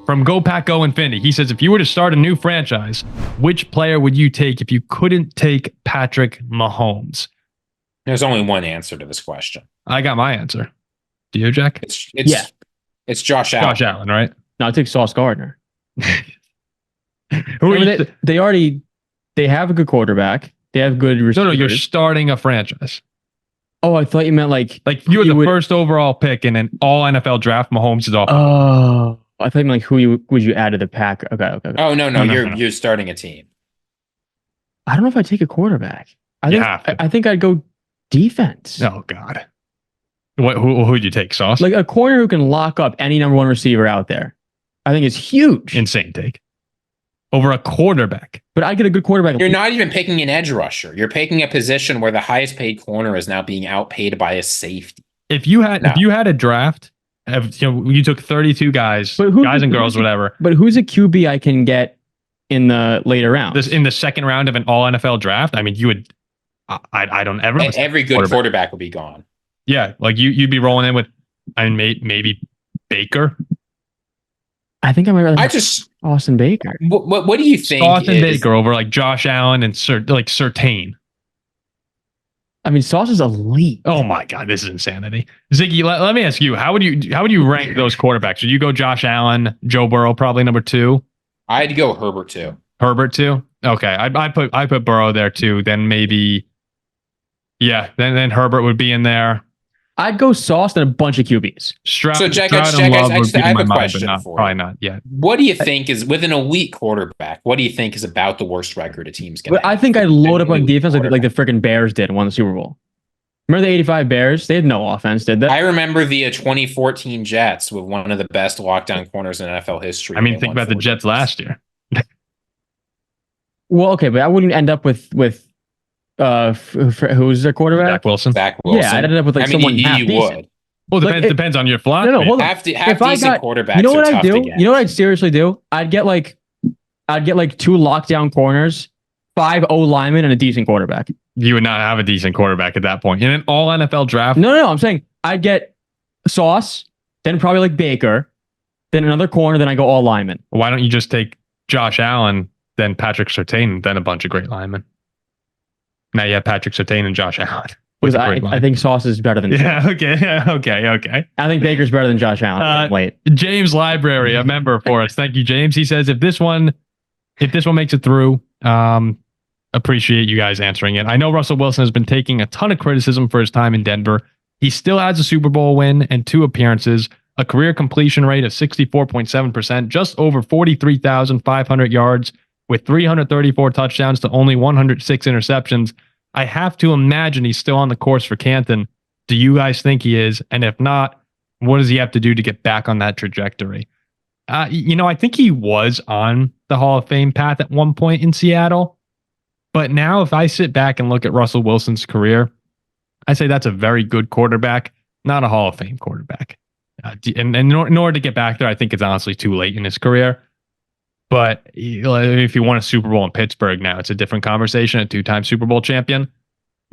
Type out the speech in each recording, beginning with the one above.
from Go Pack Go Infinity. He says, if you were to start a new franchise, which player would you take if you couldn't take Patrick Mahomes? There's only one answer to this question. I got my answer. Do you, Jack? It's Josh Allen. Josh Allen, right? No, I take Sauce Gardner. They have a good quarterback. They have good receivers. No, you're starting a franchise. Oh, I thought you meant like you were the first overall pick in an all NFL draft. Mahomes is off. Oh, I thought you meant like would you add to the pack? Okay. Oh no. You're starting a team. I don't know if I'd take a quarterback. I think I'd go defense. Oh God. Who'd you take, Sauce? Like a corner who can lock up any number one receiver out there. I think it's huge. Insane take. Over a quarterback. But I get a good quarterback. You're not even picking an edge rusher. You're picking a position where the highest paid corner is now being outpaid by a safety. If you had a draft, you took 32 guys, guys and girls, whatever. But who's a QB I can get in the later rounds? In the second round of an all NFL draft, I mean, you would. I don't ever. Every good quarterback will be gone. Yeah, like you'd be rolling in with, maybe Baker. I think I might rather Austin Baker. What do you think? Austin Baker over like Josh Allen and Surtain. I mean, Sauce is elite. Oh my God, this is insanity. Ziggy, let me ask you, how would you rank those quarterbacks? Would you go Josh Allen, Joe Burrow, probably number 2? I'd go Herbert 2. Herbert 2? Okay, I put Burrow there too. Then maybe, then Herbert would be in there. I'd go Sauce and a bunch of QBs. So Jack, I have a question for you. Probably not yet. What do you think is, with an elite quarterback, what do you think is about the worst record a team's going to have? I think I'd load up on defense like the freaking Bears did and won the Super Bowl. Remember the 85 Bears? They had no offense, did they? I remember the 2014 Jets with one of the best lockdown corners in NFL history. I mean, think about the Jets last year. Well, okay, but I wouldn't end up with who's their quarterback? Zach Wilson. Yeah, I ended up with someone half decent. Well, depends on your flock. No, hold on. Half decent quarterbacks. You know what I'd do? You know what I'd seriously do? I'd get like 2 lockdown corners, 5 O linemen, and a decent quarterback. You would not have a decent quarterback at that point in an all NFL draft. No. I'm saying I'd get Sauce, then probably like Baker, then another corner, then I go all linemen. Why don't you just take Josh Allen, then Patrick Surtain, then a bunch of great linemen? Now you have Patrick Surtain and Josh Allen. Because I think Sauce is better than Okay. I think Baker's better than Josh Allen. Wait. James Library, a member for us. Thank you, James. He says, if this one makes it through, appreciate you guys answering it. I know Russell Wilson has been taking a ton of criticism for his time in Denver. He still has a Super Bowl win and 2 appearances, a career completion rate of 64.7%, just over 43,500 yards, with 334 touchdowns to only 106 interceptions. I have to imagine he's still on the course for Canton. Do you guys think he is? And if not, what does he have to do to get back on that trajectory? I think he was on the Hall of Fame path at one point in Seattle. But now if I sit back and look at Russell Wilson's career, I say that's a very good quarterback, not a Hall of Fame quarterback. And in order to get back there, I think it's honestly too late in his career. But if you won a Super Bowl in Pittsburgh now, it's a different conversation, a 2-time Super Bowl champion.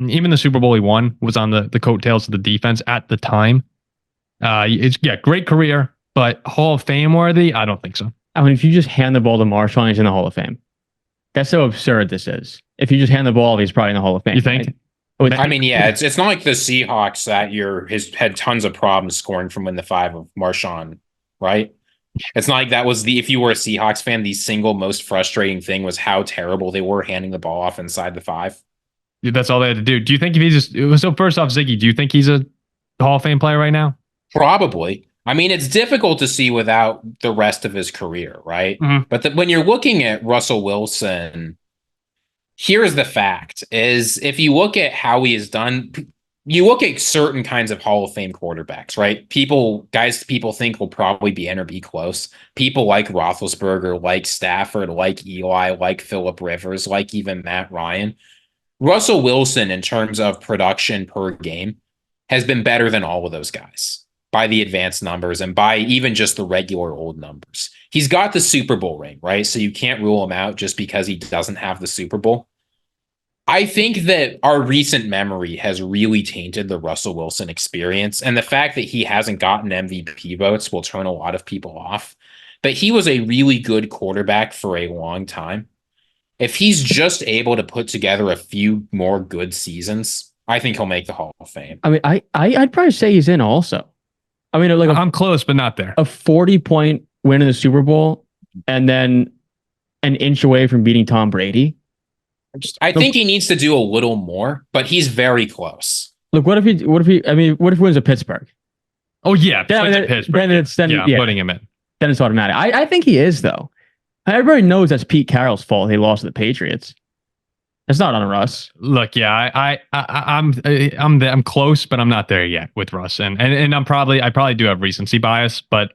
Even the Super Bowl he won was on the coattails of the defense at the time. Great career, but Hall of Fame worthy? I don't think so. I mean, if you just hand the ball to Marshawn, he's in the Hall of Fame. That's how absurd this is. If you just hand the ball, he's probably in the Hall of Fame. You think? Right? I mean, yeah, it's not like the Seahawks that year had tons of problems scoring from when the 5 of Marshawn, right? It's not like that was if you were a Seahawks fan, the single most frustrating thing was how terrible they were handing the ball off inside the 5. That's all they had to do. Do you think if he's so first off, Ziggy, do you think he's a Hall of Fame player right now? Probably. I mean, it's difficult to see without the rest of his career, right? Mm-hmm. But when you're looking at Russell Wilson, here's the fact, is if you look at how he has done, you look at certain kinds of Hall of Fame quarterbacks, right? People think will probably be in or be close. People like Roethlisberger, like Stafford, like Eli, like Phillip Rivers, like even Matt Ryan. Russell Wilson, in terms of production per game, has been better than all of those guys by the advanced numbers and by even just the regular old numbers. He's got the Super Bowl ring, right? So you can't rule him out just because he doesn't have the Super Bowl. I think that our recent memory has really tainted the Russell Wilson experience, and the fact that he hasn't gotten MVP votes will turn a lot of people off. but he was a really good quarterback for a long time. If he's just able to put together a few more good seasons, I think he'll make the Hall of Fame. I mean, I'd probably say he's in also. I mean, like I'm close, but not there. A 40-point win in the Super Bowl and then an inch away from beating Tom Brady. I think he needs to do a little more, but he's very close. Look, what if he wins at Pittsburgh? Oh yeah, Pittsburgh. I'm putting him in. Then it's automatic. I think he is though. Everybody knows that's Pete Carroll's fault. He lost to the Patriots. It's not on Russ. Look, yeah, I'm close, but I'm not there yet with Russ, and I probably do have recency bias, but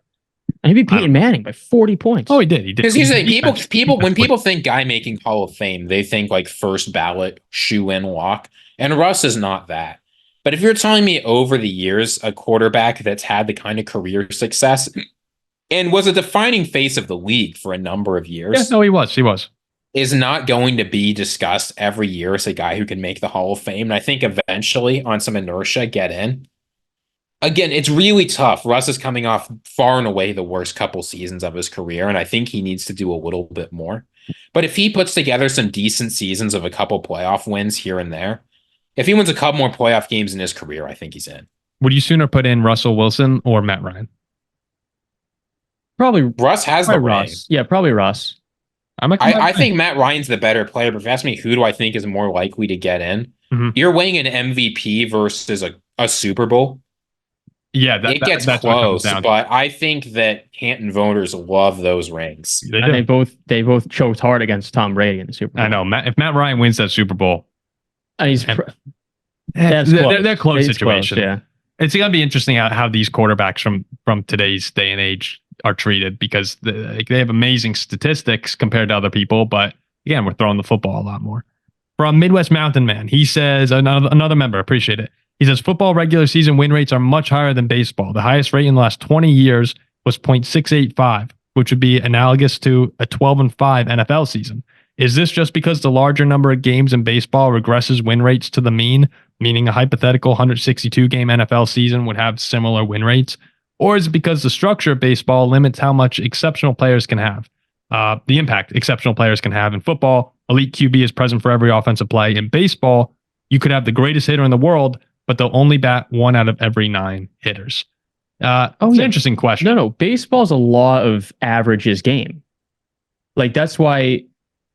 and he beat Peyton Manning by 40 points. Oh, he did. Because here's the thing, when people think guy making Hall of Fame, they think like first ballot shoe-in lock, and Russ is not that. But if you're telling me over the years a quarterback that's had the kind of career success and was a defining face of the league for a number of years, yeah, no, he was. Is not going to be discussed every year as a guy who can make the Hall of Fame. And I think eventually on some inertia get in. Again, it's really tough. Russ is coming off far and away the worst couple seasons of his career, and I think he needs to do a little bit more. But if he puts together some decent seasons of a couple playoff wins here and there, if he wins a couple more playoff games in his career, I think he's in. Would you sooner put in Russell Wilson or Matt Ryan? Probably Russ has the ring. Russ. Yeah, probably Russ. I think Matt Ryan's the better player, but if you ask me who do I think is more likely to get in, you're weighing an MVP versus a Super Bowl. Yeah, it gets close, but I think that Canton voters love those rings. And they both choked hard against Tom Brady in the Super Bowl. I know. If Matt Ryan wins that Super Bowl, they're close situation. Yeah, it's gonna be interesting how these quarterbacks from today's day and age are treated, because they have amazing statistics compared to other people, but again, we're throwing the football a lot more. From Midwest Mountain Man, he says, another member, appreciate it. He says, football regular season win rates are much higher than baseball. The highest rate in the last 20 years was .685, which would be analogous to a 12-5 NFL season. Is this just because the larger number of games in baseball regresses win rates to the mean, meaning a hypothetical 162-game NFL season would have similar win rates? Or is it because the structure of baseball limits how much exceptional players can have? The impact exceptional players can have. In football, elite QB is present for every offensive play. In baseball, you could have the greatest hitter in the world, but they'll only bat 1 out of every 9 hitters. It's an interesting question. No. Baseball's a law of averages game. Like that's why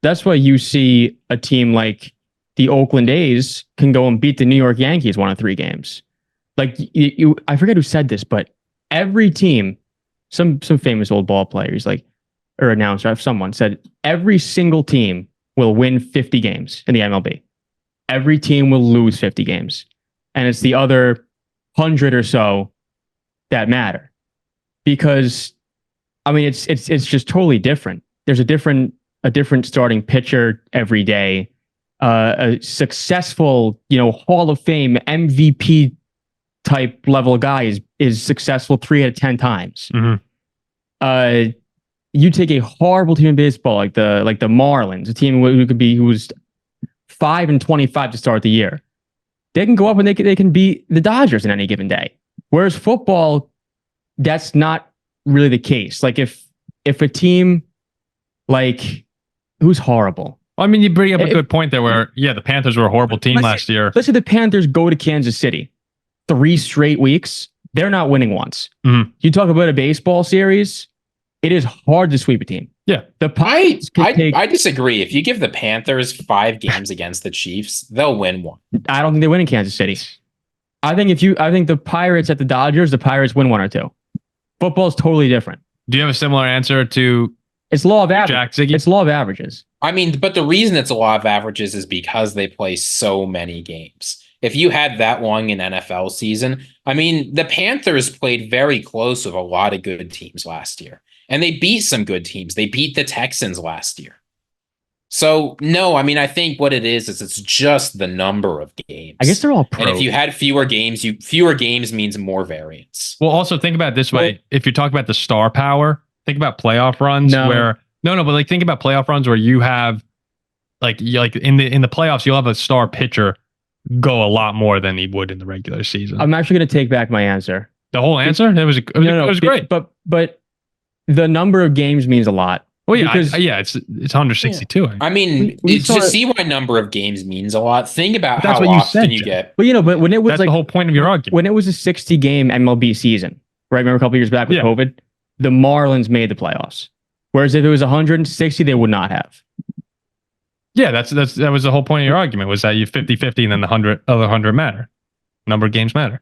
you see a team like the Oakland A's can go and beat the New York Yankees 1 of 3 games. Like I forget who said this, but every team, some famous old ball players or announcer, someone said every single team will win 50 games in the MLB. Every team will lose 50 games. And it's the other 100 or so that matter. Because I mean it's just totally different. There's a different starting pitcher every day. A successful, Hall of Fame MVP type level guy is successful 3 out of 10 times. Mm-hmm. You take a horrible team in baseball like the Marlins, a team who was 5-25 to start the year. They can go up and they can beat the Dodgers in any given day. Whereas football, that's not really the case. Like if a team who's horrible. I mean, you bring up a good point there where, the Panthers were a horrible team last year. Let's say the Panthers go to Kansas City 3 straight weeks. They're not winning once. Mm-hmm. You talk about a baseball series, it is hard to sweep a team. Yeah. I disagree. If you give the Panthers 5 games against the Chiefs, they'll win 1. I don't think they win in Kansas City. I think the Pirates at the Dodgers, the Pirates win 1 or 2. Football is totally different. Do you have a similar answer to it's law of averages? Jack Ziggy? It's law of averages. I mean, but the reason it's a law of averages is because they play so many games. If you had that long an NFL season, I mean, the Panthers played very close with a lot of good teams last year. And they beat some good teams. They beat the Texans last year. So, no, I mean, I think what it is it's just the number of games. I guess they're all pro. And if you had fewer games means more variance. Well, also think about it this way. If you talk about the star power, think about playoff runs but think about playoff runs where you have like in the playoffs, you'll have a star pitcher go a lot more than he would in the regular season. I'm actually going to take back my answer. The whole answer? It was great. But the number of games means a lot. Well, yeah, Because- it's 162. I mean, We to saw it- see why number of games means a lot. Think about But that's how what you often said, you Jeff. get. But but when it was That's like the whole point of your argument. when it was a 60 game MLB season, right? Remember a couple years back with Yeah. COVID, the Marlins made the playoffs. Whereas if it was 160, they would not have. Yeah, that was the whole point of your argument, was that you 50-50 and then the other 100 matter. Number of games matter.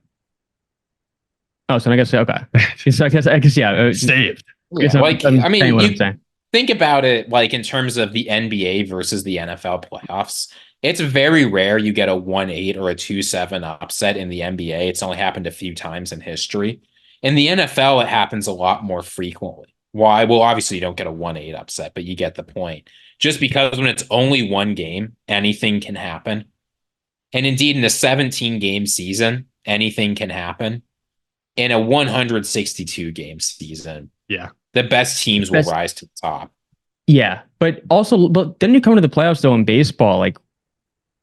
Oh, so I guess okay. So I guess yeah. Saved. Yeah, So like, I'm I mean, saying what you I'm saying. think about it like in terms of the NBA versus the NFL playoffs. It's very rare you get a 1-8 or a 2-7 upset in the NBA. It's only happened a few times in history. In the NFL, it happens a lot more frequently. Why? Well, obviously you don't get a 1-8 upset, but you get the point. Just because when it's only one game, anything can happen. And indeed, in a 17-game season, anything can happen. In a 162-game season, Yeah. the best teams will rise to the top. Yeah, but then you come to the playoffs though in baseball. Like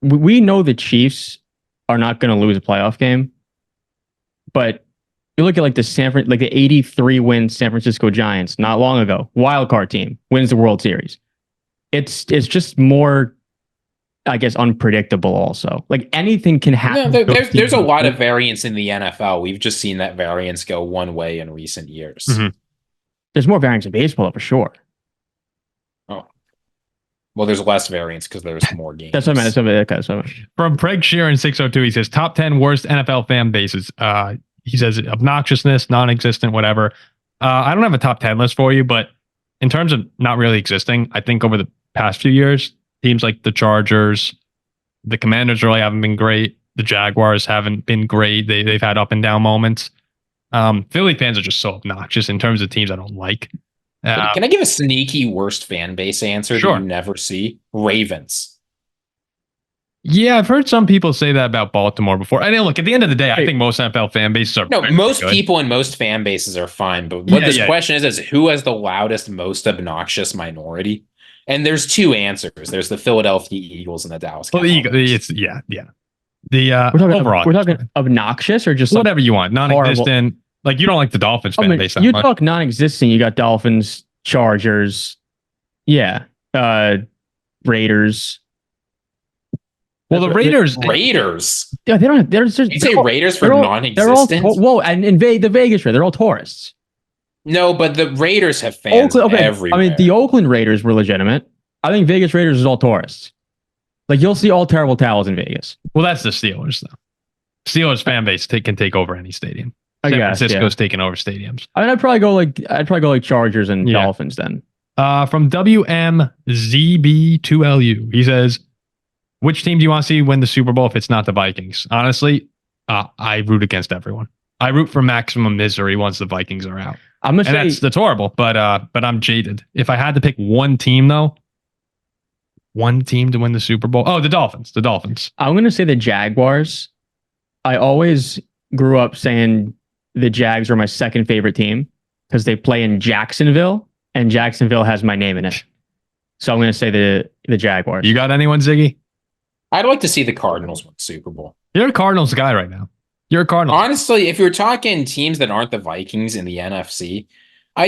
we know the Chiefs are not going to lose a playoff game, but you look at like the 83 win San Francisco Giants not long ago, wild card team wins the World Series. It's just more, I guess, unpredictable. Also, like anything can happen. No, there's a lot of variance in the NFL. We've just seen that variance go one way in recent years. Mhm. There's more variance in baseball for sure. Oh, well, there's less variance because there's more games. That's what I meant. That's what I meant. From Craig Sheeran 602, he says top 10 worst NFL fan bases. He says obnoxiousness, non-existent, whatever. I don't have a top 10 list for you, but in terms of not really existing, I think over the past few years, teams like the Chargers, the Commanders really haven't been great. The Jaguars haven't been great. They've had up and down moments. Philly fans are just so obnoxious in terms of teams I don't like. Can I give a sneaky worst fan base answer Sure. that you never see? Ravens. Yeah, I've heard some people say that about Baltimore before. I mean, look, at the end of the day, I think most NFL fan bases are No, very most good. people and most fan bases are fine. But what Yeah, this yeah. question is who has the loudest, most obnoxious minority? And there's two answers. There's the Philadelphia Eagles and the Dallas Well, Cowboys. the Eagles, yeah. The overall, we're talking obnoxious or just whatever you want, non-existent. Like you don't like the Dolphins fan base that you much. talk non-existent. You got Dolphins, Chargers, yeah, Raiders. Well, the Raiders, Raiders. Yeah, they don't. They're just. You say Raiders for They're all non-existent? whoa, and in the Vegas Raiders, they're all tourists. No, but the Raiders have fans everywhere. I mean, the Oakland Raiders were legitimate. I think Vegas Raiders is all tourists. Like you'll see all terrible towels in Vegas. well, that's the Steelers though. Steelers fan base can take over any stadium. I San guess, Francisco's taking over stadiums. I mean, I'd probably go like Chargers and Yeah. Dolphins then. From WMZB2LU, he says, which team do you want to see win the Super Bowl if it's not the Vikings? Honestly, I root against everyone. I root for maximum misery once the Vikings are out. I'm gonna And say that's horrible, but I'm jaded. If I had to pick one team though, one team to win the Super Bowl. Oh, the Dolphins. The Dolphins. I'm gonna say the Jaguars. I always grew up saying the Jags were my second favorite team because they play in Jacksonville, and Jacksonville has my name in it. So I'm gonna say the Jaguars. You got anyone, Ziggy? I'd like to see the Cardinals win the Super Bowl. You're a Cardinals guy right now. You're a Cardinals. Honestly, if you're talking teams that aren't the Vikings in the NFC, I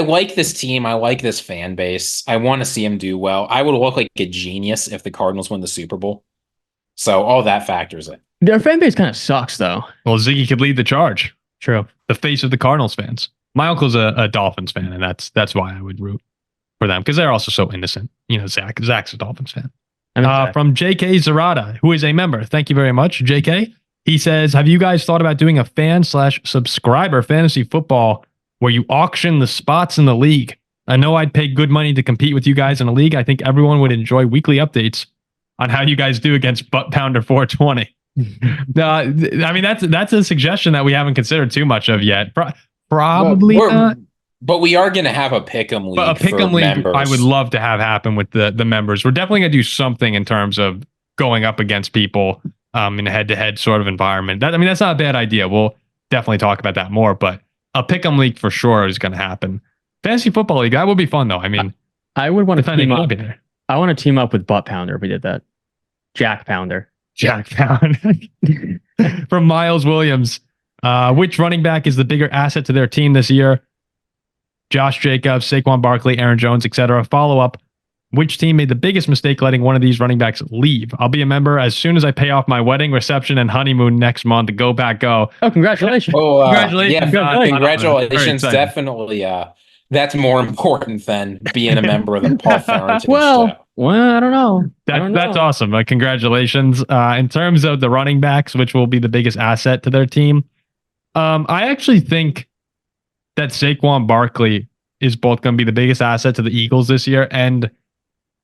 like this team. I like this fan base. I want to see them do well. I would look like a genius if the Cardinals win the Super Bowl. So all that factors in. Their fan base kind of sucks though. Well, Ziggy could lead the charge. True. The face of the Cardinals fans. My uncle's a Dolphins fan, and that's why I would root for them because they're also so innocent. You know, Zach's a Dolphins fan. From JK Zarada, who is a member. Thank you very much, JK. He says, have you guys thought about doing a fan/subscriber fantasy football where you auction the spots in the league? I know I'd pay good money to compete with you guys in a league. I think everyone would enjoy weekly updates on how you guys do against Butt Pounder 420. I mean, that's a suggestion that we haven't considered too much of yet. Probably not. But we are going to have a pick'em league. But a pick'em league, members. I would love to have happen with the members. We're definitely going to do something in terms of going up against people in a head-to-head sort of environment. That's not a bad idea. We'll definitely talk about that more. But a pick'em league for sure is going to happen. Fantasy football league, that would be fun though. I mean, I would want to team up. There. I want to team up with Butt Pounder if we did that. Jack Pounder. From Miles Williams, which running back is the bigger asset to their team this year? Josh Jacobs, Saquon Barkley, Aaron Jones, etc. Follow up. Which team made the biggest mistake letting one of these running backs leave? I'll be a member as soon as I pay off my wedding, reception, and honeymoon next month. Go back, go. Oh, congratulations. Oh, Congratulations. Yeah, Very congratulations. exciting. Definitely. That's more important than being a member of the Paul Farrington Well, show. I don't know. That's awesome. Congratulations. In terms of the running backs, which will be the biggest asset to their team, I actually think that Saquon Barkley is both going to be the biggest asset to the Eagles this year, and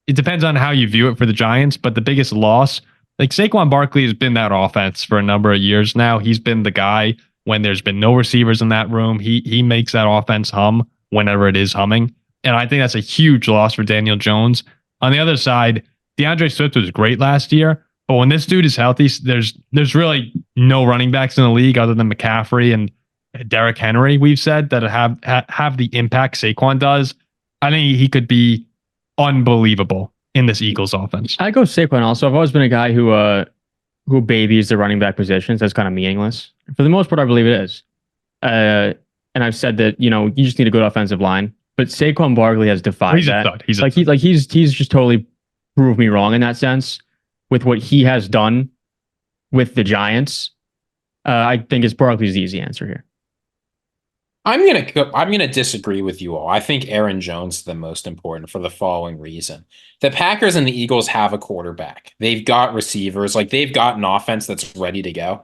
it depends on how you view it for the Giants, but the biggest loss, like Saquon Barkley has been that offense for a number of years now. He's been the guy when there's been no receivers in that room. He makes that offense hum whenever it is humming. And I think that's a huge loss for Daniel Jones. On the other side, DeAndre Swift was great last year, but when this dude is healthy, there's really no running backs in the league other than McCaffrey and Derrick Henry, we've said, that have the impact Saquon does. I think he could be unbelievable in this Eagles offense. I go Saquon also. I've always been a guy who babies the running back positions. That's kind of meaningless. For the most part, I believe it is. And I've said that, you just need a good offensive line. But Saquon Barkley has defied that. He's just totally proved me wrong in that sense with what he has done with the Giants. I think it's Barkley's the easy answer here. I'm gonna disagree with you all. I think Aaron Jones is the most important for the following reason. The Packers and the Eagles have a quarterback. They've got receivers, they've got an offense that's ready to go.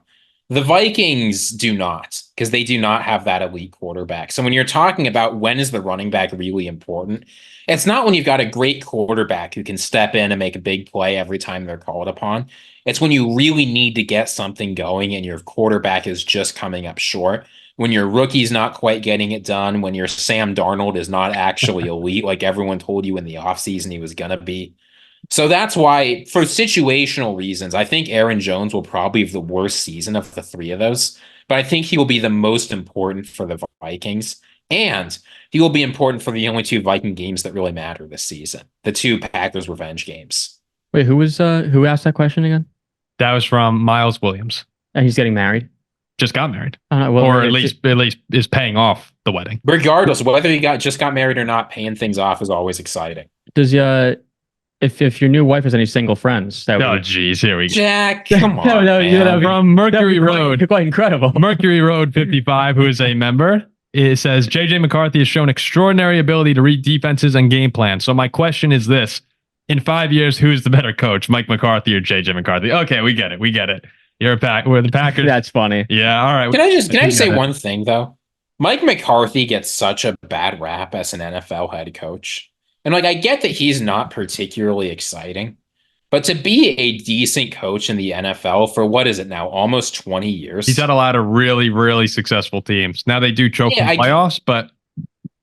The Vikings do not, because they do not have that elite quarterback. So when you're talking about when is the running back really important, it's not when you've got a great quarterback who can step in and make a big play every time they're called upon. It's when you really need to get something going and your quarterback is just coming up short. When your rookie's not quite getting it done, when your Sam Darnold is not actually elite, like everyone told you in the offseason he was going to be. So that's why, for situational reasons, I think Aaron Jones will probably have the worst season of the three of those. But I think he will be the most important for the Vikings. And he will be important for the only two Viking games that really matter this season. The two Packers revenge games. Wait, who asked that question again? That was from Miles Williams. And he's getting married? Just got married. Or at least is paying off the wedding. Regardless, whether he just got married or not, paying things off is always exciting. Does if your new wife has any single friends, that would geez, here we go. Jack, come on. No, from Mercury Road. Quite incredible. Mercury Road 55, who is a member, it says JJ McCarthy has shown extraordinary ability to read defenses and game plans. So my question is this: in 5 years, who's the better coach, Mike McCarthy or JJ McCarthy? Okay, we get it. We're the Packers. That's funny. Yeah, all right. Can I just say one thing though? Mike McCarthy gets such a bad rap as an NFL head coach. And I get that he's not particularly exciting, but to be a decent coach in the NFL for what is it now, almost 20 years? He's had a lot of really, really successful teams. Now they do choke in playoffs, but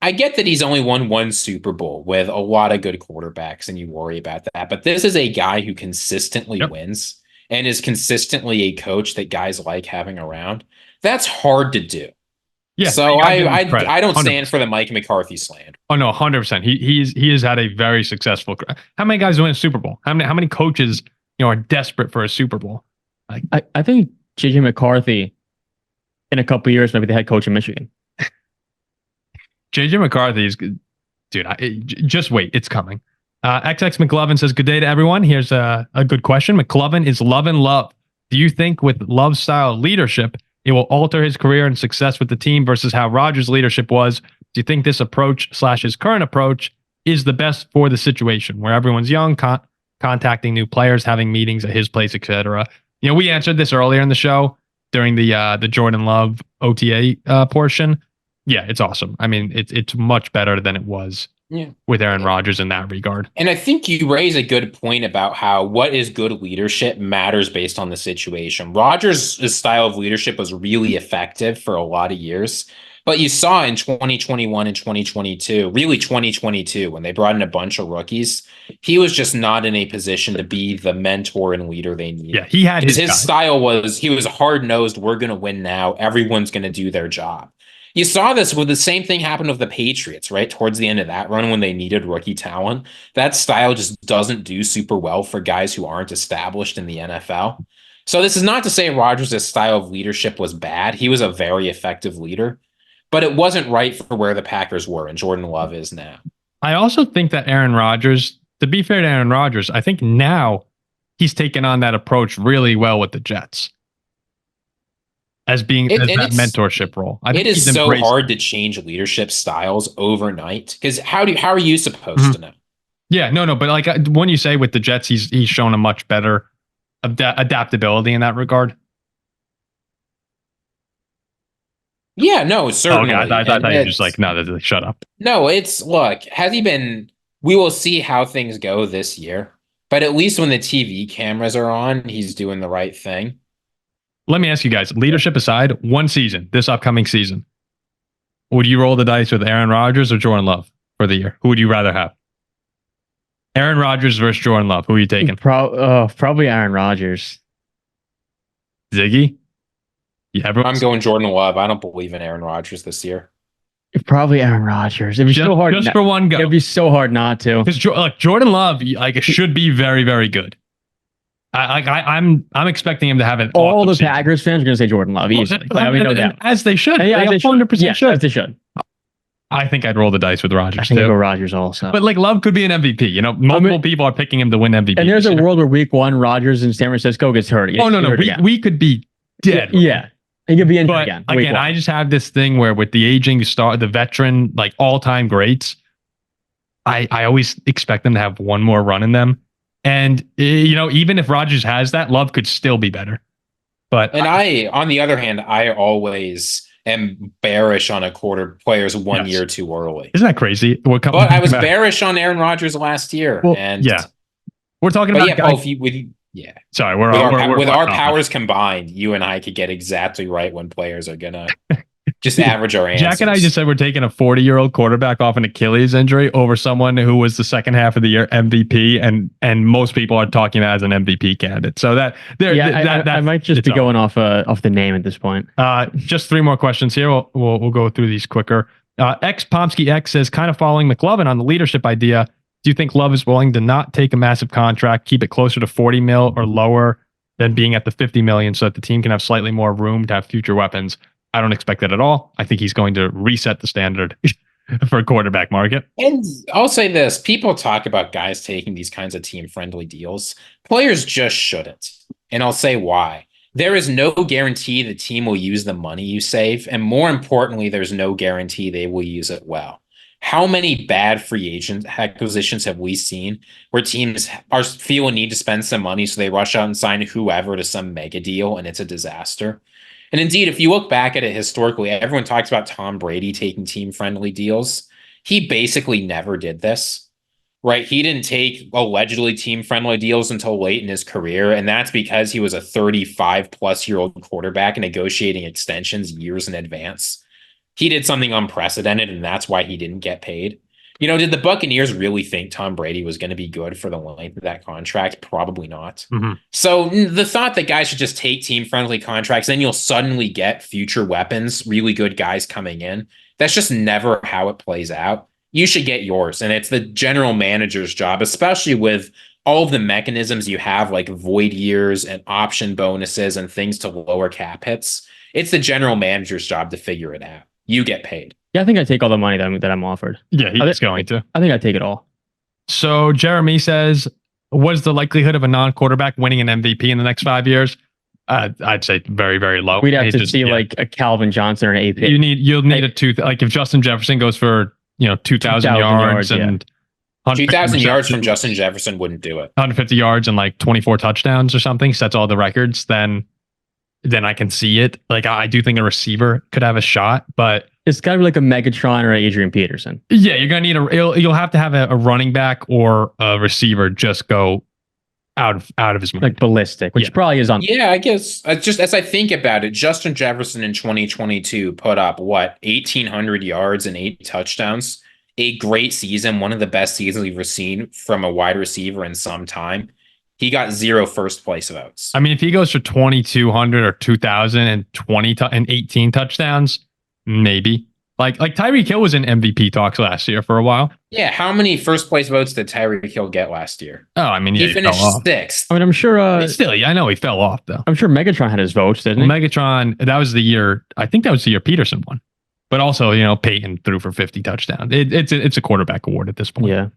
I get that he's only won one Super Bowl with a lot of good quarterbacks, and you worry about that. But this is a guy who consistently wins and is consistently a coach that guys like having around. That's hard to do. Yeah, so I don't stand 100%. For the Mike McCarthy slander. Oh no, 100%. He has had a very successful. How many guys win a Super Bowl? How many coaches are desperate for a Super Bowl? I think JJ McCarthy in a couple of years maybe the head coach in Michigan. JJ McCarthy is good, dude. Just wait, it's coming. XX McLovin says, "Good day to everyone. Here's a good question. McLovin is Love and Love. Do you think with Love's style leadership, it will alter his career and success with the team versus how Rodgers' leadership was? Do you think this approach / his current approach is the best for the situation where everyone's young, contacting new players, having meetings at his place, etc.?" We answered this earlier in the show during the Jordan Love OTA portion. Yeah, it's awesome. I mean, it's much better than it was with Aaron Rodgers in that regard. And I think you raise a good point about how what is good leadership matters based on the situation. Rodgers' style of leadership was really effective for a lot of years. But you saw in 2021 and 2022, really 2022, when they brought in a bunch of rookies, he was just not in a position to be the mentor and leader they needed. Yeah, he had his style was, he was hard-nosed, we're going to win now, everyone's going to do their job. You saw this with the same thing happen with the Patriots, right? Towards the end of that run when they needed rookie talent. That style just doesn't do super well for guys who aren't established in the NFL. So this is not to say Rodgers' style of leadership was bad. He was a very effective leader. but it wasn't right for where the Packers were, and Jordan Love is now. I also think that Aaron Rodgers, to be fair to Aaron Rodgers, I think now he's taken on that approach really well with the Jets as being that mentorship role. It is so hard to change leadership styles overnight because how are you supposed to know? Yeah, no, but like when you say with the Jets, he's shown a much better adaptability in that regard. Yeah, no, certainly. Okay, I thought you were just like, no, shut up. No, look, has he been? We will see how things go this year, but at least when the TV cameras are on, he's doing the right thing. Let me ask you guys, leadership aside, one season, this upcoming season, would you roll the dice with Aaron Rodgers or Jordan Love for the year? Who would you rather have? Aaron Rodgers versus Jordan Love. Who are you taking? Probably Aaron Rodgers. Ziggy? Yeah, I'm going Jordan Love. I don't believe in Aaron Rodgers this year. Probably Aaron Rodgers. It'd be so hard. Just for one go. It'd be so hard not to. Because Jordan Love, should be very, very good. I'm expecting him to have an all the Packers fans are going to say Jordan Love easily. No doubt. As they should. Yeah, they 100% should. As they should. I think I'd roll the dice with Rodgers. I think I'd go Rodgers also. But Love could be an MVP. Multiple people are picking him to win MVP. And there's a world where week one Rodgers in San Francisco gets hurt. No. We could be dead. Yeah. He could be injured again. Again, I just have this thing where with the aging star, the veteran, all-time greats, I always expect them to have one more run in them. And, even if Rodgers has that, Love could still be better. But on the other hand, I always am bearish on players 1 year too early. Isn't that crazy? But I was bearish on Aaron Rodgers last year. Well, and yeah. We're talking about yeah. Sorry, with our powers combined, you and I could get exactly right when players are gonna just average our answers. Jack and I just said we're taking a 40-year-old quarterback off an Achilles injury over someone who was the second half of the year MVP, and most people are talking as an MVP candidate. So I might just be going off the name at this point. Just three more questions here. We'll go through these quicker. X Pomsky X says, kind of following McLovin on the leadership idea. Do you think Love is willing to not take a massive contract, keep it closer to 40 mil or lower than being at the 50 million so that the team can have slightly more room to have future weapons? I don't expect that at all. I think he's going to reset the standard for a quarterback market. And I'll say this. People talk about guys taking these kinds of team-friendly deals. Players just shouldn't. And I'll say why. There is no guarantee the team will use the money you save. And more importantly, there's no guarantee they will use it well. How many bad free agent acquisitions have we seen where teams feel a need to spend some money so they rush out and sign whoever to some mega deal and it's a disaster? And indeed, if you look back at it historically, everyone talks about Tom Brady taking team-friendly deals. He basically never did this, right? He didn't take allegedly team-friendly deals until late in his career, and that's because he was a 35-plus-year-old quarterback negotiating extensions years in advance. He did something unprecedented, and that's why he didn't get paid. Did the Buccaneers really think Tom Brady was going to be good for the length of that contract? Probably not. Mm-hmm. So the thought that guys should just take team-friendly contracts, then you'll suddenly get future weapons, really good guys coming in. That's just never how it plays out. You should get yours, and it's the general manager's job, especially with all of the mechanisms you have, like void years and option bonuses and things to lower cap hits. It's the general manager's job to figure it out. You get paid. Yeah, I think I take all the money that I'm offered. Yeah, he's going to. I think I take it all. So Jeremy says, what is the likelihood of a non-quarterback winning an MVP in the next 5 years? I'd say very, very low. We'd have to see like a Calvin Johnson or an AP. You'll need if Justin Jefferson goes for 2,000 yards and 2,000 yards from Justin Jefferson wouldn't do it. 150 yards and 24 touchdowns or something, sets all the records, then I can see it. I do think a receiver could have a shot, but it's got to be like a Megatron or Adrian Peterson. Yeah, you're gonna need you'll have to have a running back or a receiver just go out of his mind. Like ballistic, which probably is on. Yeah, I guess just as I think about it, Justin Jefferson in 2022 put up 1,800 yards and 8 touchdowns. A great season, one of the best seasons we've ever seen from a wide receiver in some time. He got 0 first place votes. I mean, if he goes for 2,200 or 2,000 and 18 touchdowns, maybe. Like Tyreek Hill was in MVP talks last year for a while. Yeah, how many first place votes did Tyreek Hill get last year? Oh, I mean, he finished 6th. I mean, I'm sure. I know he fell off though. I'm sure Megatron had his votes, didn't he? Megatron, that was the year. I think that was the year Peterson won. But also, Peyton threw for 50 touchdowns. It's a quarterback award at this point. Yeah.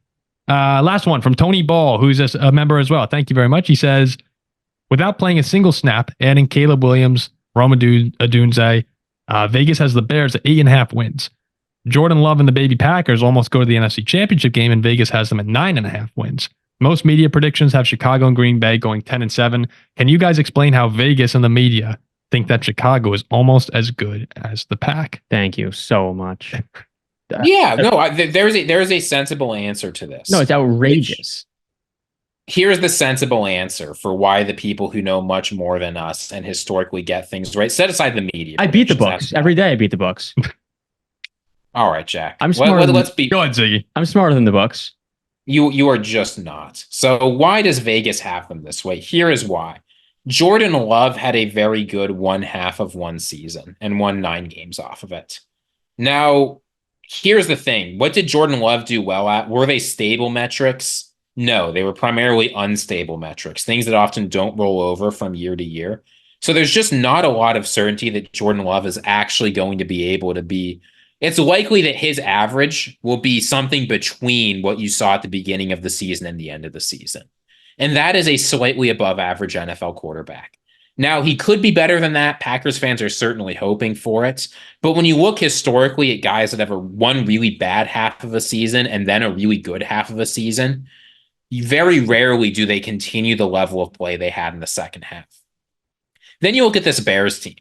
Last one from Tony Ball, who's a member as well. Thank you very much. He says, without playing a single snap, adding Caleb Williams, Rome Odunze, Vegas has the Bears at 8.5 wins. Jordan Love and the baby Packers almost go to the NFC Championship game, and Vegas has them at 9.5 wins. Most media predictions have Chicago and Green Bay going 10-7. Can you guys explain how Vegas and the media think that Chicago is almost as good as the Pack? Thank you so much. There's a sensible answer to this. No, it's outrageous. Here's the sensible answer for why the people who know much more than us and historically get things right. Set aside the media. I beat the books every day. I beat the books. All right, Jack. I'm smarter. Go ahead, Ziggy. I'm smarter than the Bucks. You are just not. So why does Vegas have them this way? Here is why. Jordan Love had a very good 1/2 of one season and won 9 games off of it. Now, here's the thing. What did Jordan Love do well at? Were they stable metrics? No, they were primarily unstable metrics, things that often don't roll over from year to year. So there's just not a lot of certainty that Jordan Love is actually going to be able to be. It's likely that his average will be something between what you saw at the beginning of the season and the end of the season. And that is a slightly above average NFL quarterback. Now, he could be better than that. Packers fans are certainly hoping for it. But when you look historically at guys that have one really bad half of a season and then a really good half of a season, very rarely do they continue the level of play they had in the second half. Then you look at this Bears team.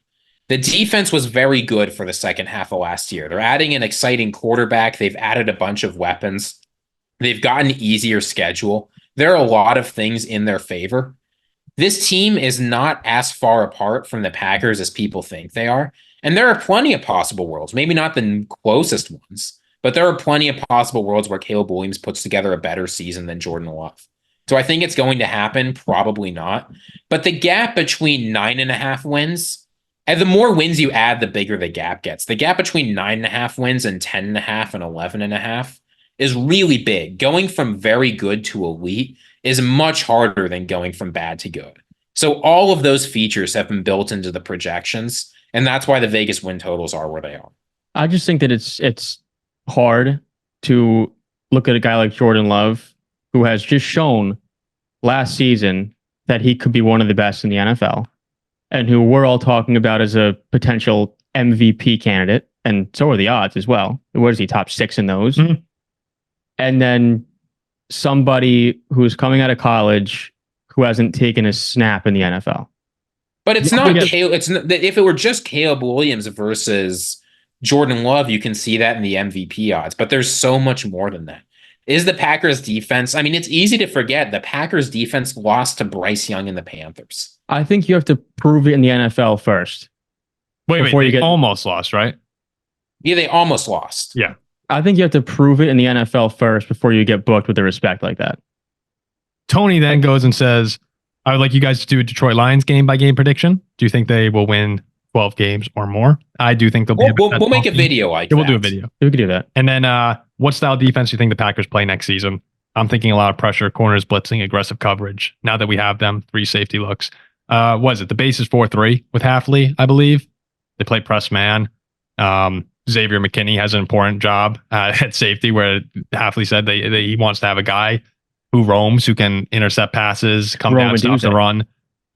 The defense was very good for the second half of last year. They're adding an exciting quarterback. They've added a bunch of weapons. They've got an easier schedule. There are a lot of things in their favor. This team is not as far apart from the Packers as people think they are. And there are plenty of possible worlds, maybe not the closest ones, but there are plenty of possible worlds where Caleb Williams puts together a better season than Jordan Love. So I think it's going to happen? Probably not. But the gap between 9.5 wins, and the more wins you add, the bigger the gap gets. The gap between 9.5 wins and 10.5 and 11.5 is really big. Going from very good to elite is much harder than going from bad to good. So all of those features have been built into the projections, and that's why the Vegas win totals are where they are. I just think that it's hard to look at a guy like Jordan Love, who has just shown last season that he could be one of the best in the NFL, and who we're all talking about as a potential MVP candidate, and so are the odds as well. What is he, top 6 in those? Mm-hmm. And then somebody who's coming out of college who hasn't taken a snap in the NFL. But it's not Caleb. It's not, if it were just Caleb Williams versus Jordan Love, you can see that in the MVP odds. But there's so much more than that. Is the Packers defense? I mean, it's easy to forget the Packers defense lost to Bryce Young and the Panthers. I think you have to prove it in the NFL first. Wait, they almost lost, right? Yeah, they almost lost. Yeah. I think you have to prove it in the NFL first before you get booked with the respect like that. Tony then goes and says, I would like you guys to do a Detroit Lions game-by-game prediction. Do you think they will win 12 games or more? I do think they'll be. We'll make a video like that. We'll do a video. We can do that. And then what style defense do you think the Packers play next season? I'm thinking a lot of pressure, corners blitzing, aggressive coverage. Now that we have them, 3 safety looks. Was it the base is 4-3 with Halfley, I believe. They play press man. Xavier McKinney has an important job at safety, where Halfley said he wants to have a guy who roams, who can intercept passes, come down, stop the run.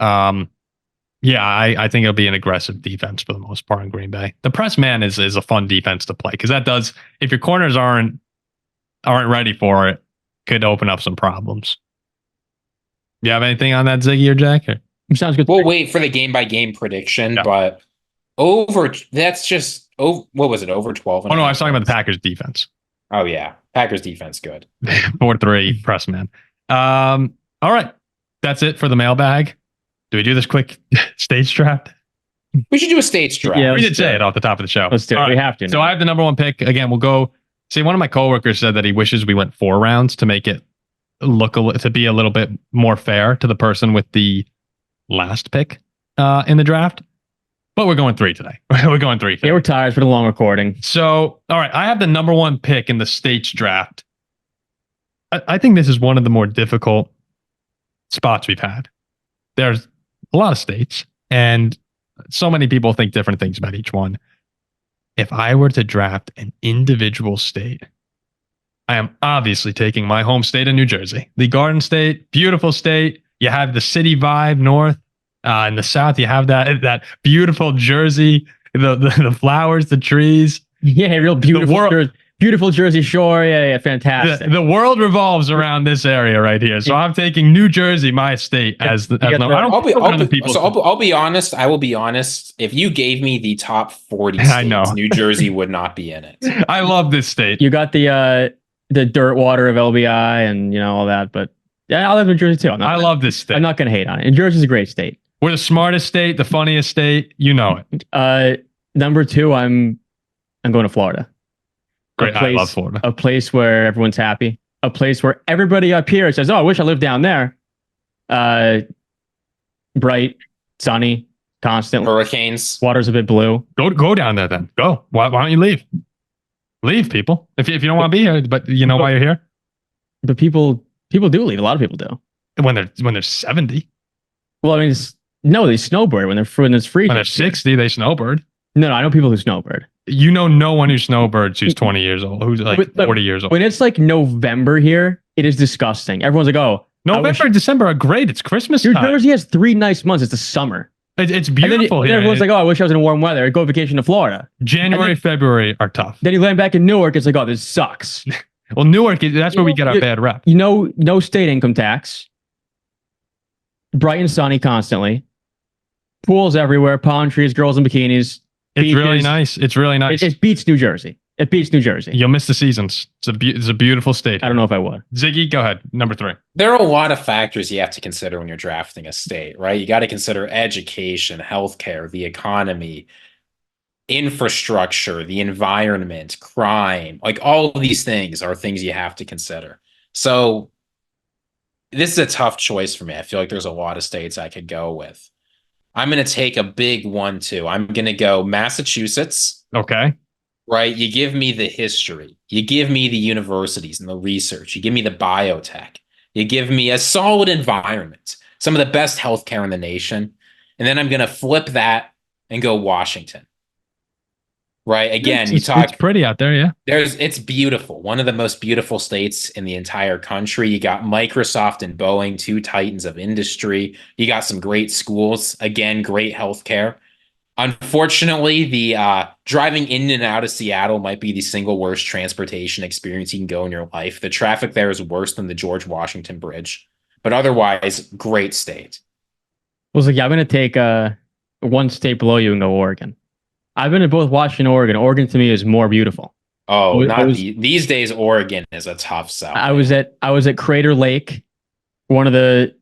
I think it'll be an aggressive defense for the most part in Green Bay. The press man is a fun defense to play, because that does, if your corners aren't ready for it, could open up some problems. You have anything on that, Ziggy or Jack? Sounds good. We'll wait for the game-by-game prediction, but that's just what was it, over 12? Oh, no, I was talking about the Packers defense. Oh, yeah. Packers defense, good. 4-3 press man. All right. That's it for the mailbag. Do we do this quick stage draft? We should do a stage draft. Yeah, we did say it off the top of the show. Let's do it. Right. We have to. So I have the number 1 pick. Again, we'll go. See, one of my coworkers said that he wishes we went 4 rounds to make it to be a little bit more fair to the person with the last pick in the draft. But we're going 3 today. We're going 3. Yeah, we're tired for the long recording. So, all right, I have the number 1 pick in the states draft. I think this is one of the more difficult spots we've had. There's a lot of states, and so many people think different things about each one. if I were to draft an individual state, I am obviously taking my home state of New Jersey, the Garden State, beautiful state. You have the city vibe north. In the south, you have that beautiful Jersey, the flowers, the trees. Yeah, real beautiful. Beautiful Jersey Shore. Yeah, fantastic. The world revolves around this area right here. So I'm taking New Jersey, my state, I'll be honest. I will be honest. If you gave me the top 40 states, New Jersey would not be in it. I love this state. You got the dirt water of LBI and all that, but yeah, I live in New Jersey too. I love this state. I'm not going to hate on it. And Jersey's a great state. We're the smartest state, the funniest state. You know it. Number 2, I'm going to Florida. Great. I love Florida. A place where everyone's happy. A place where everybody up here says, "Oh, I wish I lived down there." Bright, sunny, constant. Hurricanes. Water's a bit blue. Go down there then. Go. Why don't you leave? Leave, people. If you don't want to be here, but you know why you're here. But people do leave. A lot of people do. When they're 70. Well, I mean, no, they snowbird when it's freezing. When they're 60, they snowbird. No, I know people who snowbird. You know no one who snowbirds who's 20 years old, who's like 40 years old. When it's like November here, it is disgusting. Everyone's like, "Oh, November and December are great. It's Christmas time." New Jersey has 3 nice months. It's the summer. It's beautiful here. Everyone's like, "Oh, I wish I was in warm weather. I'd go vacation to Florida." January, February are tough. Then you land back in Newark. It's like, "Oh, this sucks." Well, Newark, that's where we get our bad rep. No state income tax. Bright and sunny constantly. Pools everywhere. Palm trees, girls in bikinis. It's really nice. It's really nice. It beats New Jersey. It beats New Jersey. You'll miss the seasons. It's a beautiful state. I don't know if I would. Ziggy, go ahead. Number 3. There are a lot of factors you have to consider when you're drafting a state, right? You got to consider education, healthcare, the economy, infrastructure, the environment, crime. Like all of these things are things you have to consider. So this is a tough choice for me. I feel like there's a lot of states I could go with. I'm going to take a big one, too. I'm going to go Massachusetts. Okay. Right? You give me the history. You give me the universities and the research. You give me the biotech. You give me a solid environment, some of the best healthcare in the nation. And then I'm going to flip that and go Washington. Right? Again, it's pretty out there, yeah. It's beautiful. One of the most beautiful states in the entire country. You got Microsoft and Boeing, 2 titans of industry. You got some great schools. Again, great healthcare. Unfortunately, the driving in and out of Seattle might be the single worst transportation experience you can go in your life. The traffic there is worse than the George Washington Bridge. But otherwise, great state. I was like, yeah, I'm going to take one state below you and go Oregon. I've been to both Washington and Oregon. Oregon to me is more beautiful. Oh, these days, Oregon is a tough sell. I was at Crater Lake, one of the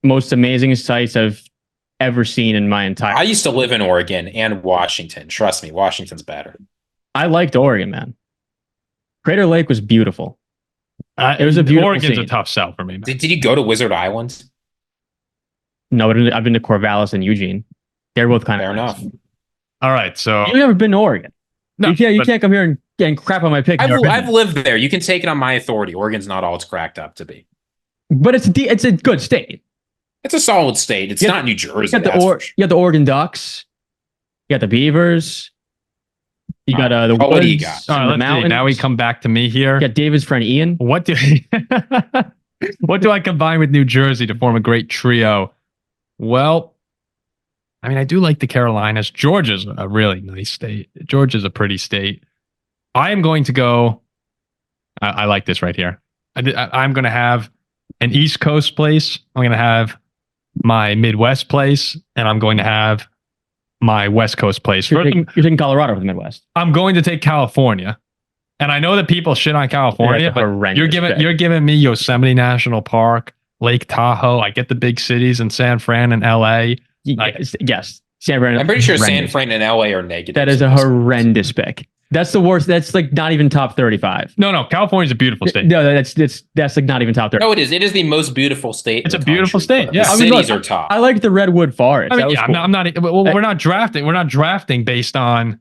most amazing sights I've ever seen in my entire. I used to live in Oregon and Washington. Trust me, Washington's better. I liked Oregon, man. Crater Lake was beautiful. It was a beautiful Oregon's scene. A tough sell for me. Did you go to Wizard Island? No, I've been to Corvallis and Eugene. They're both kind of fair enough. All right, so you've never been to Oregon. No, you can't come here and crap on my pick. I've lived there. You can take it on my authority. Oregon's not all it's cracked up to be, but it's a good state. It's a solid state. It's not New Jersey. You got the Oregon Ducks. You got the Beavers. You got the woods. What do you got? All right, let's see. Now we come back to me here. You got David's friend Ian. What do I combine with New Jersey to form a great trio? Well, I mean, I do like the Carolinas. Georgia's a really nice state. Georgia's a pretty state. I am going to go. I like this right here. I'm going to have an East Coast place. I'm going to have my Midwest place, and I'm going to have my West Coast place. You're taking Colorado for the Midwest. I'm going to take California. And I know that people shit on California, but you're giving me Yosemite National Park, Lake Tahoe. I get the big cities in San Fran and LA. Yes. San Fran. I'm pretty sure San Fran and LA are negative. That is a horrendous pick. That's the worst. That's like not even top 35. No. California's a beautiful state. No, that's like not even top 30. No, it is. It is the most beautiful state. It's a beautiful state. Yeah, the cities are top. I like the Redwood Forest. I mean, cool. I'm not. Well, we're not drafting. We're not drafting based on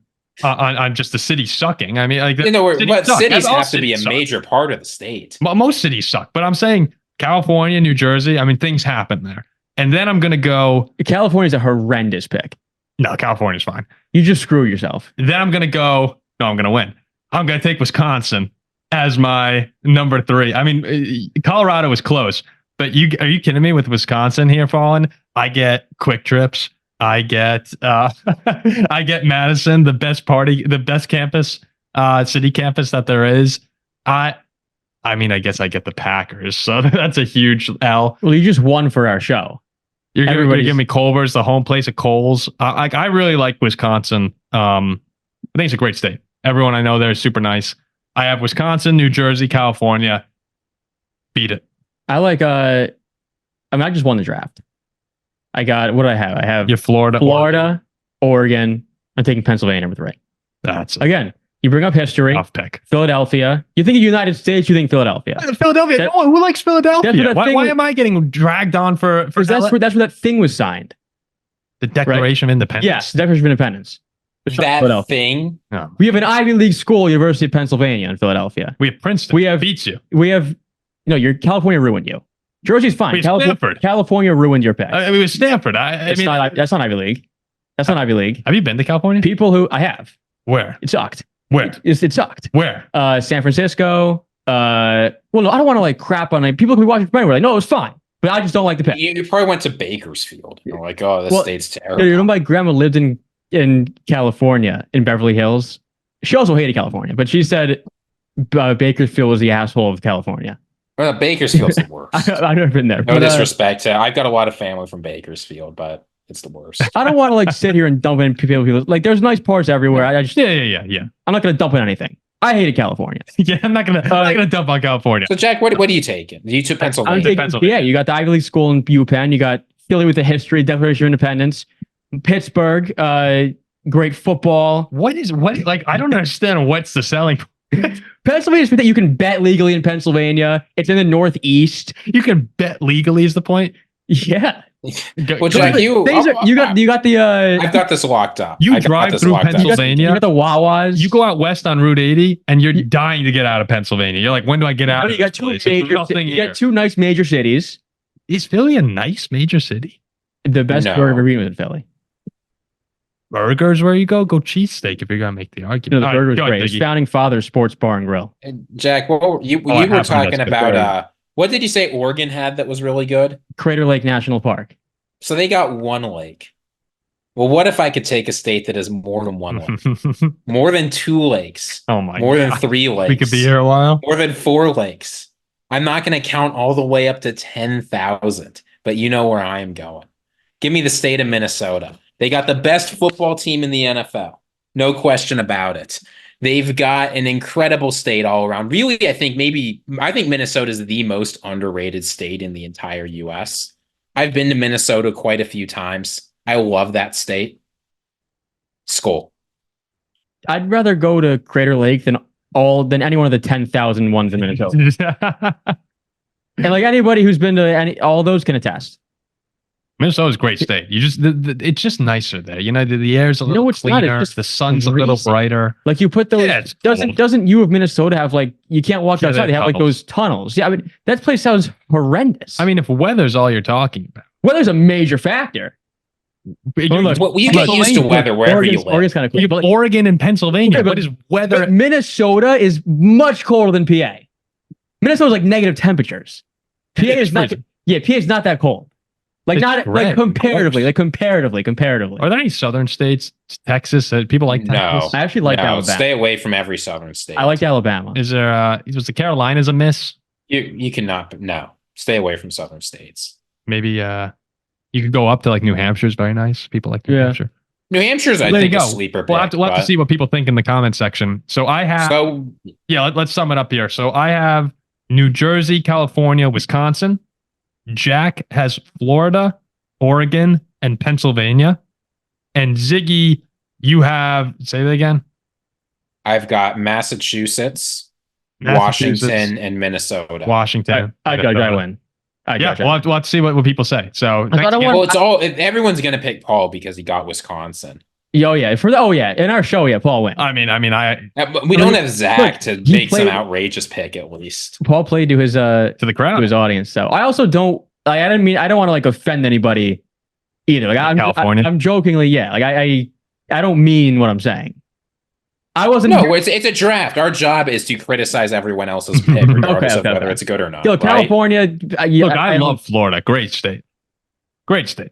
just the city sucking. I mean, like cities have to be a major part of the state. Most cities suck, but I'm saying California, New Jersey. I mean, things happen there. And then I'm gonna go. California's a horrendous pick. No, California's fine. You just screw yourself. Then I'm gonna go No, I'm going to win. I'm going to take Wisconsin as my number 3. I mean, Colorado was close, but are you kidding me with Wisconsin here falling? I get Quick Trips. I get I get Madison, the best campus, city campus that there is. I mean, I guess I get the Packers, so that's a huge L. Well, you just won for our show. You're going to give me Culver's, the home place of Coles. I really like Wisconsin. I think it's a great state. Everyone I know there is super nice. I have Wisconsin, New Jersey, California. Beat it. I like. I just won the draft. I got, what do I have? I have Your Florida, Oregon. I'm taking Pennsylvania number 3. That's again. You bring up history. Tough pick. Philadelphia. You think of United States, you think Philadelphia. Philadelphia. Who likes Philadelphia? Why am I getting dragged on for that's where that thing was signed. The Declaration of Independence. Yes, the Declaration of Independence. That thing. No. We have an Ivy League school, University of Pennsylvania in Philadelphia. We have Princeton. Beats you. We have, your California ruined you. Jersey's fine. California ruined your pick. I mean, it was Stanford. That's not Ivy League. That's not Ivy League. Have you been to California? People who I have. Where? It sucked. Where? It sucked. Where? San Francisco. Well, no, I don't want to crap on it. People who be watching from anywhere. No, it was fine. But I just don't like the pick. You probably went to Bakersfield. You're like, oh, this state's terrible. You know, my grandma lived in California, in Beverly Hills. She also hated California, but she said Bakersfield was the asshole of California. Well, Bakersfield's the worst. I've never been there. No disrespect. I've got a lot of family from Bakersfield, but it's the worst. I don't want to sit here and dump in people. There's nice parts everywhere. I just yeah. I'm not going to dump in anything. I hated California. Yeah, I'm not gonna dump on California. So Jack, what are you taking? You took Pennsylvania. Yeah, you got the Ivy League school in UPenn. You got Philly with the history, Declaration of Independence. Pittsburgh, great football. What I don't understand what's the selling point. Pennsylvania is that you can bet legally in Pennsylvania. It's in the Northeast. You can bet legally is the point. Yeah. Well, Jack, you got the. I've got this locked up. You drive through Pennsylvania. You got the Wawas. You go out west on Route 80, and you're dying to get out of Pennsylvania. You're like, when do I get out? You got two nice major cities. Is Philly a nice major city? The best burger ever eaten was in Philly. Burgers where you go cheesesteak if you're gonna make the argument. The burger was great. It's Founding Fathers Sports Bar and Grill. Jack, you were talking about what did you say Oregon had that was really good? Crater Lake National Park. So they got one lake. Well, what if I could take a state that has more than one lake? More than 2 lakes. Oh my More God. than 3 lakes. We could be here a while. More than 4 lakes. I'm not going to count all the way up to 10,000, but you know where I am going. Give me the state of Minnesota. They got the best football team in the NFL. No question about it. They've got an incredible state all around. Really, I think Minnesota is the most underrated state in the entire U.S. I've been to Minnesota quite a few times. I love that state. Skull. I'd rather go to Crater Lake than any one of the 10,000 ones in Minnesota. And anybody who's been to all those can attest. Minnesota's a great state. It's just nicer there. The air's a little cleaner. The sun's a little brighter. You put those. Doesn't U of Minnesota have you can't walk outside? They have those tunnels. Yeah, I mean that place sounds horrendous. I mean, if weather's all you're talking about, weather's a major factor. You get used to weather wherever you live. Oregon's kind of cool. But Oregon and Pennsylvania. What is weather? But Minnesota is much colder than PA. Minnesota's negative temperatures. PA is not. Yeah, PA is not that cold. Comparatively. Are there any southern states, Texas, that people like Texas? I actually like Alabama. Stay away from every southern state. I like Alabama. Is there was the Carolinas a miss? You cannot, no. Stay away from southern states. Maybe you could go up to New Hampshire's very nice. People like New Hampshire. New Hampshire's I think a sleeper pick. We'll have to see what people think in the comment section. So I have let's sum it up here. So I have New Jersey, California, Wisconsin. Jack has Florida, Oregon, and Pennsylvania. And Ziggy, you have, say that again. I've got Massachusetts, Washington, and Minnesota. Washington. I win. We'll have to see what people say. So everyone's going to pick Paul because he got Wisconsin. In our show, Paul went. We don't have Zach to make some outrageous pick at least. Paul played to his to the crowd, to his audience. So I also don't. I don't want to offend anybody either. I'm jokingly, I don't mean what I'm saying. I wasn't. No, it's a draft. Our job is to criticize everyone else's pick, regardless of whether it's good or not. Yo, right? California. Look, I love Florida. Great state. Great state.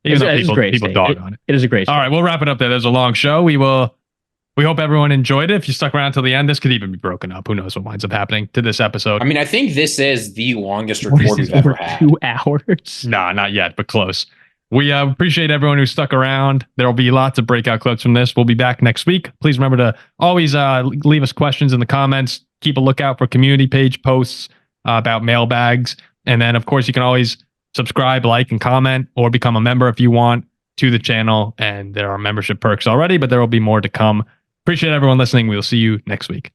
Even though people dog on it. It is a great state. All right, we'll wrap it up there. There's a long show. We hope everyone enjoyed it. If you stuck around till the end, this could even be broken up. Who knows what winds up happening to this episode? I mean, I think this is the longest record we've ever had. 2 hours. Nah, not yet, but close. We appreciate everyone who stuck around. There will be lots of breakout clips from this. We'll be back next week. Please remember to always leave us questions in the comments. Keep a lookout for community page posts about mailbags. And then, of course, you can always subscribe, like, and comment, or become a member if you want to the channel. And there are membership perks already, but there will be more to come. Appreciate everyone listening. We'll see you next week.